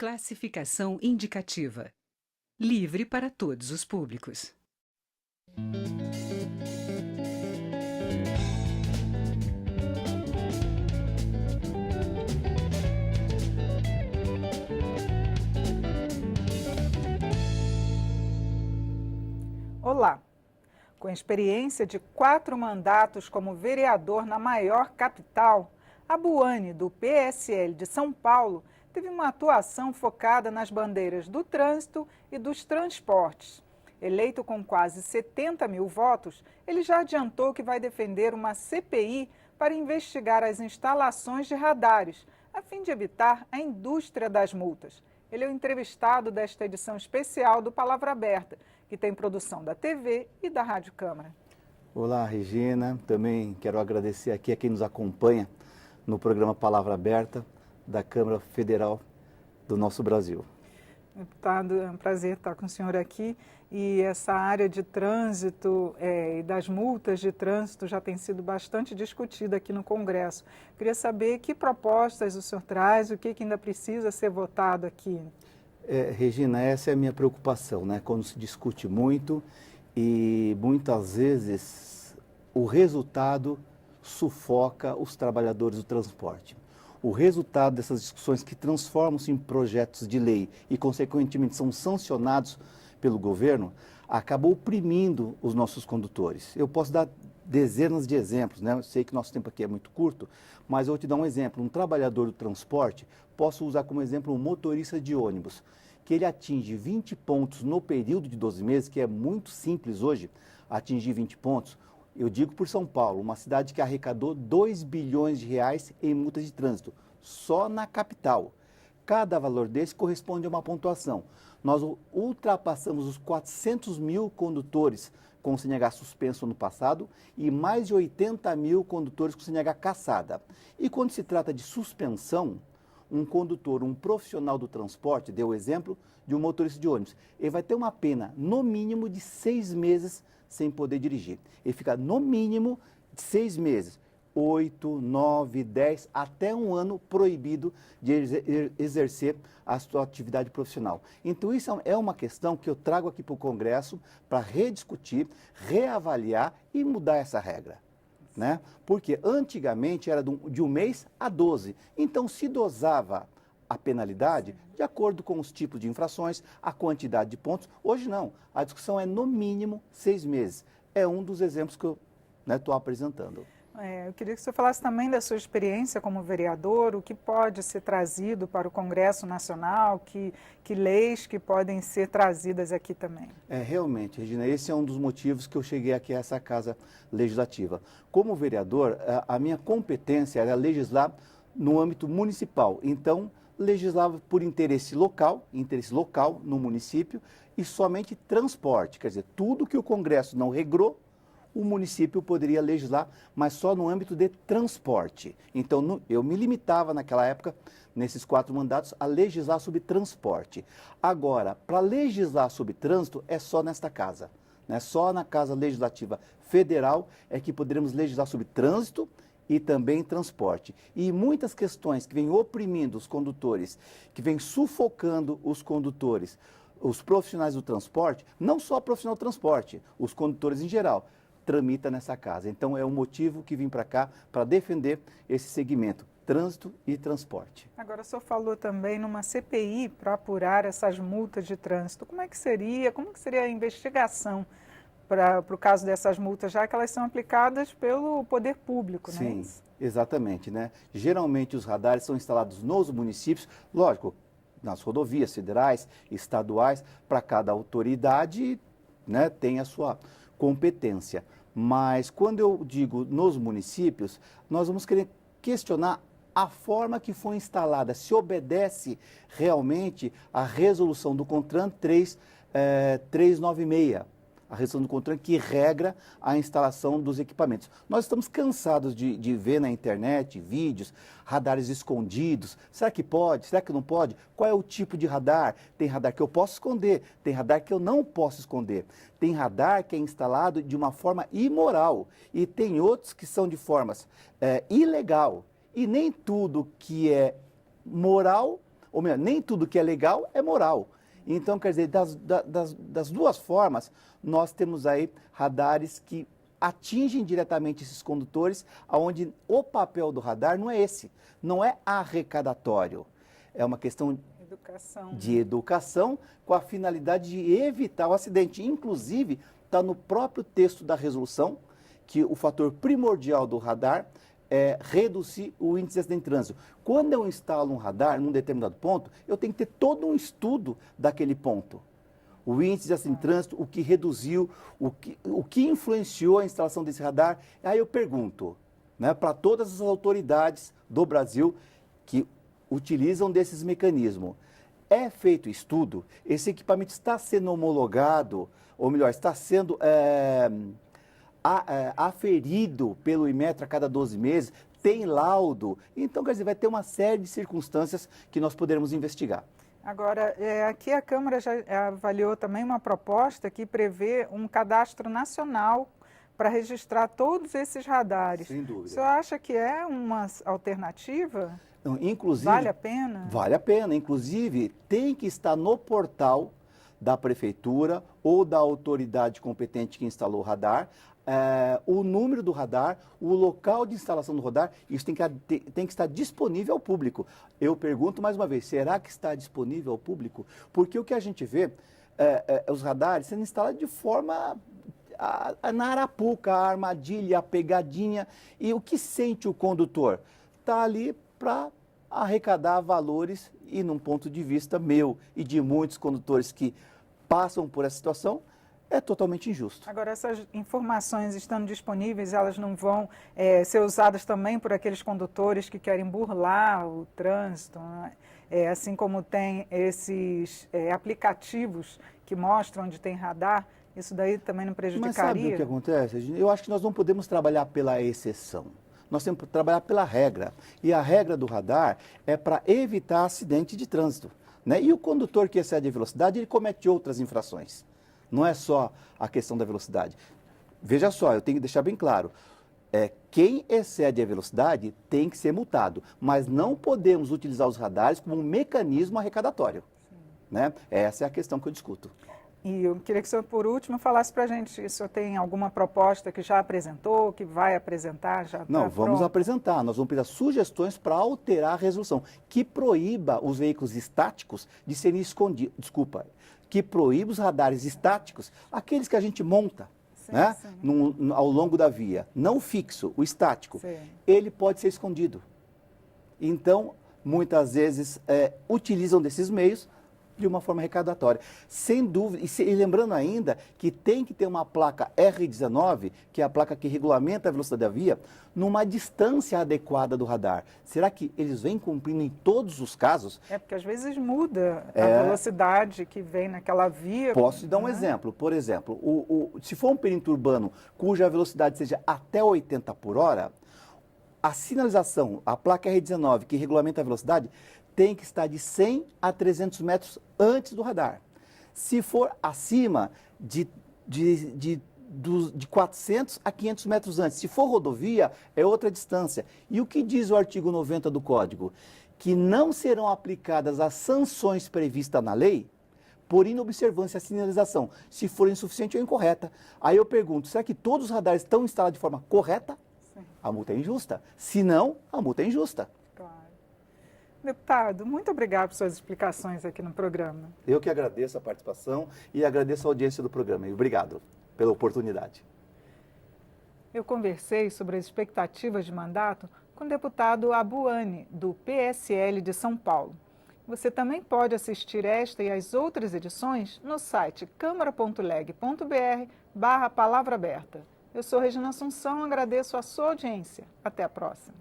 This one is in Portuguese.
Classificação indicativa. Livre para todos os públicos. Olá! Com experiência de 4 mandatos como vereador na maior capital, Abuane, do PSL de São Paulo, teve uma atuação focada nas bandeiras do trânsito e dos transportes. Eleito com quase 70 mil votos, ele já adiantou que vai defender uma CPI para investigar as instalações de radares, a fim de evitar a indústria das multas. Ele é o entrevistado desta edição especial do Palavra Aberta, que tem produção da TV e da Rádio Câmara. Olá, Regina. Também quero agradecer aqui a quem nos acompanha no programa Palavra Aberta da Câmara Federal do nosso Brasil. Deputado, é um prazer estar com o senhor aqui. E essa área de trânsito e das multas de trânsito já tem sido bastante discutida aqui no Congresso. Queria saber que propostas o senhor traz, o que ainda precisa ser votado aqui. Regina, essa é a minha preocupação, né? Quando se discute muito e muitas vezes o resultado sufoca os trabalhadores do transporte. O resultado dessas discussões que transformam-se em projetos de lei e, consequentemente, são sancionados pelo governo, acaba oprimindo os nossos condutores. Eu posso dar dezenas de exemplos, né? Eu sei que nosso tempo aqui é muito curto, mas eu vou te dar um exemplo. Um trabalhador do transporte, posso usar como exemplo um motorista de ônibus, que ele atinge 20 pontos no período de 12 meses, que é muito simples hoje, atingir 20 pontos. Eu digo por São Paulo, uma cidade que arrecadou 2 bilhões de reais em multas de trânsito, só na capital. Cada valor desse corresponde a uma pontuação. Nós ultrapassamos os 400 mil condutores com CNH suspenso no passado e mais de 80 mil condutores com CNH cassada. E quando se trata de suspensão, um condutor, um profissional do transporte, deu o exemplo de um motorista de ônibus, ele vai ter uma pena no mínimo de 6 meses sem poder dirigir. Ele fica no mínimo de 6 meses. 8, 9, 10, até um ano proibido de exercer a sua atividade profissional. Então, isso é uma questão que eu trago aqui para o Congresso para rediscutir, reavaliar e mudar essa regra. Né? Porque antigamente era de um mês a 12. Então, se dosava a penalidade de acordo com os tipos de infrações, a quantidade de pontos. Hoje não. A discussão é no mínimo 6 meses. É um dos exemplos que eu estou apresentando. Eu queria que o senhor falasse também da sua experiência como vereador, o que pode ser trazido para o Congresso Nacional, que leis que podem ser trazidas aqui também. Realmente, Regina, esse é um dos motivos que eu cheguei aqui a essa Casa Legislativa. Como vereador, a minha competência era legislar no âmbito municipal. Então, legislava por interesse local no município e somente transporte. Quer dizer, tudo que o Congresso não regrou, o município poderia legislar, mas só no âmbito de transporte. Então, eu me limitava naquela época, nesses 4 mandatos, a legislar sobre transporte. Agora, para legislar sobre trânsito, é só nesta casa. Né? Só na Casa Legislativa Federal é que poderemos legislar sobre trânsito e também transporte. E muitas questões que vêm oprimindo os condutores, que vêm sufocando os condutores, os profissionais do transporte, não só profissional do transporte, os condutores em geral, tramita nessa casa. Então, é um motivo que vim para cá para defender esse segmento, trânsito e transporte. Agora, o senhor falou também numa CPI para apurar essas multas de trânsito. Como que seria a investigação para o caso dessas multas, já que elas são aplicadas pelo poder público, né? Sim, exatamente, né? Geralmente, os radares são instalados nos municípios, lógico, nas rodovias federais, estaduais, para cada autoridade, né, tem a sua competência. Mas quando eu digo nos municípios, nós vamos querer questionar a forma que foi instalada, se obedece realmente à resolução do CONTRAN 396, a resolução do CONTRAN que regra a instalação dos equipamentos. Nós estamos cansados de ver na internet vídeos, radares escondidos. Será que pode? Será que não pode? Qual é o tipo de radar? Tem radar que eu posso esconder, tem radar que eu não posso esconder. Tem radar que é instalado de uma forma imoral e tem outros que são de formas ilegal. E nem tudo que é moral ou melhor, nem tudo que é legal é moral. Então, quer dizer, das duas formas, nós temos aí radares que atingem diretamente esses condutores, onde o papel do radar não é esse, não é arrecadatório. É uma questão de educação com a finalidade de evitar o acidente. Inclusive, está no próprio texto da resolução que o fator primordial do radar é reduzir o índice de acidente de trânsito. Quando eu instalo um radar num determinado ponto, eu tenho que ter todo um estudo daquele ponto. O índice de acidente de trânsito, o que reduziu, o que influenciou a instalação desse radar. Aí eu pergunto, né, para todas as autoridades do Brasil que utilizam desses mecanismos, é feito estudo? Esse equipamento está sendo homologado, ou melhor, está sendo aferido pelo Inmetro a cada 12 meses? Tem laudo? Então, quer dizer, vai ter uma série de circunstâncias que nós poderemos investigar. Agora, aqui a Câmara já avaliou também uma proposta que prevê um cadastro nacional para registrar todos esses radares. Sem dúvida. O senhor acha que é uma alternativa? Então, inclusive, vale a pena? Vale a pena. Inclusive, tem que estar no portal da Prefeitura ou da autoridade competente que instalou o radar, o número do radar, o local de instalação do radar, isso tem que estar disponível ao público. Eu pergunto mais uma vez, será que está disponível ao público? Porque o que a gente vê, os radares sendo instalados de forma na arapuca, a armadilha, a pegadinha, e o que sente o condutor? Está ali para arrecadar valores e, num ponto de vista meu e de muitos condutores que passam por essa situação, é totalmente injusto. Agora, essas informações estando disponíveis, elas não vão ser usadas também por aqueles condutores que querem burlar o trânsito, né? Assim como tem esses aplicativos que mostram onde tem radar, isso daí também não prejudicaria? Mas sabe o que acontece? Eu acho que nós não podemos trabalhar pela exceção. Nós temos que trabalhar pela regra. E a regra do radar é para evitar acidente de trânsito, né? E o condutor que excede a velocidade, ele comete outras infrações. Não é só a questão da velocidade. Veja só, eu tenho que deixar bem claro. Quem excede a velocidade tem que ser multado. Mas não podemos utilizar os radares como um mecanismo arrecadatório, né? Essa é a questão que eu discuto. E eu queria que o senhor, por último, falasse para a gente se o senhor tem alguma proposta que já apresentou, que vai apresentar, já está Não, vamos pronto? apresentar. Nós vamos pedir sugestões para alterar a resolução, que proíba os veículos estáticos de serem escondidos. Desculpa, que proíba os radares estáticos, aqueles que a gente monta, Sim, né, sim. ao longo da via. Não fixo, o estático. Sim. Ele pode ser escondido. Então, muitas vezes, utilizam desses meios de uma forma arrecadatória. Sem dúvida, e lembrando ainda que tem que ter uma placa R19, que é a placa que regulamenta a velocidade da via, numa distância adequada do radar. Será que eles vêm cumprindo em todos os casos? Porque às vezes muda a velocidade que vem naquela via. Posso te dar um né? exemplo. Por exemplo, se for um perímetro urbano cuja velocidade seja até 80 por hora, a sinalização, a placa R19, que regulamenta a velocidade, tem que estar de 100 a 300 metros antes do radar. Se for acima de 400 a 500 metros antes. Se for rodovia, é outra distância. E o que diz o artigo 90 do Código? Que não serão aplicadas as sanções previstas na lei por inobservância à sinalização, se for insuficiente ou incorreta. Aí eu pergunto, será que todos os radares estão instalados de forma correta? Sim. A multa é injusta. Se não, a multa é injusta. Claro. Deputado, muito obrigado por suas explicações aqui no programa. Eu que agradeço a participação e agradeço a audiência do programa. E obrigado pela oportunidade. Eu conversei sobre as expectativas de mandato com o deputado Abuani, do PSL de São Paulo. Você também pode assistir esta e as outras edições no site câmara.leg.br/palavra aberta. Eu sou Regina Assunção, agradeço a sua audiência. Até a próxima.